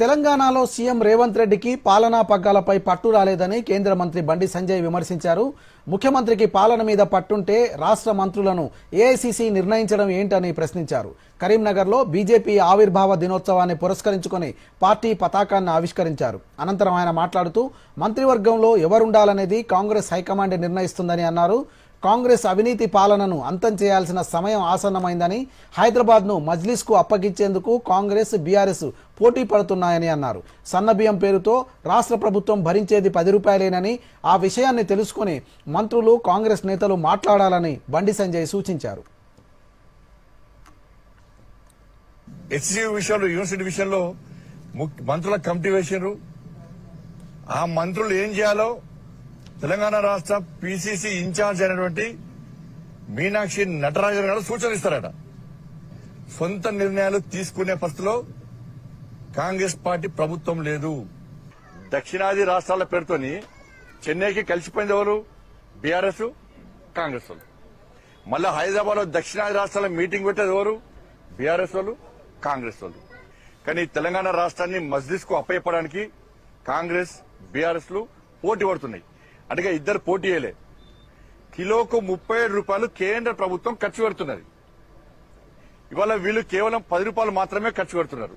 తెలంగాణలో సీఎం రేవంత్ రెడ్డికి పాలనా పగ్గాలపై పట్టు రాలేదని కేంద్ర మంత్రి బండి సంజయ్ విమర్శించారు. ముఖ్యమంత్రికి పాలన మీద పట్టుంటే రాష్ట్ర మంత్రులను ఏఐసీసీ నిర్ణయించడం ఏంటని ప్రశ్నించారు. కరీంనగర్లో బీజేపీ ఆవిర్భావ దినోత్సవాన్ని పురస్కరించుకొని పార్టీ పతాకాన్ని ఆవిష్కరించారు. అనంతరం ఆయన మాట్లాడుతూ మంత్రివర్గంలో ఎవరుండాలనేది కాంగ్రెస్ హైకమాండ్ నిర్ణయిస్తుందని అన్నారు. కాంగ్రెస్ అవినీతి పాలనను అంతం చేయాల్సిన సమయం ఆసన్నమైందని, హైదరాబాద్ను మజ్లిస్కు అప్పగించేందుకు కాంగ్రెస్, బీఆర్ఎస్ పోటీ పడుతున్నాయని అన్నారు. సన్నబియ్యం పేరుతో రాష్ట్ర ప్రభుత్వం భరించేది 10 రూపాయలేనని, ఆ విషయాన్ని తెలుసుకుని మంత్రులు, కాంగ్రెస్ నేతలు మాట్లాడాలని బండి సంజయ్ సూచించారు. విషయంలో, యూనివర్సిటీ విషయంలో మంత్రుల కమిటీ వేసారు. ఆ మంత్రులు ఏం చేయాలో తెలంగాణ రాష్ట్ర పిసిసి ఇన్ఛార్జ్ అయినటువంటి మీనాక్షి నటరాజన్ గారు సూచనలు ఇస్తారట. సొంత నిర్ణయాలు తీసుకునే పరిస్థితిలో కాంగ్రెస్ పార్టీ ప్రభుత్వం లేదు. దక్షిణాది రాష్ట్రాల పేరుతోని చెన్నైకి కలిసిపోయింది ఎవరు? బీఆర్ఎస్, కాంగ్రెస్ వాళ్ళు. మళ్ళా హైదరాబాద్ లో దక్షిణాది రాష్ట్రాల మీటింగ్ పెట్టేది ఎవరు? బీఆర్ఎస్ వాళ్ళు, కాంగ్రెస్ వాళ్ళు. కానీ తెలంగాణ రాష్ట్రాన్ని మజ్లిస్ కు అప్పయ్యపడానికి కాంగ్రెస్, బీఆర్ఎస్ లు పోటీ పడుతున్నాయి. అంటే ఇద్దరు పోటీ చేయలే. కిలోకు 37 రూపాయలు కేంద్ర ప్రభుత్వం ఖర్చు పెడుతున్నది. ఇవాళ వీళ్ళు కేవలం 10 రూపాయలు మాత్రమే ఖర్చు పెడుతున్నారు.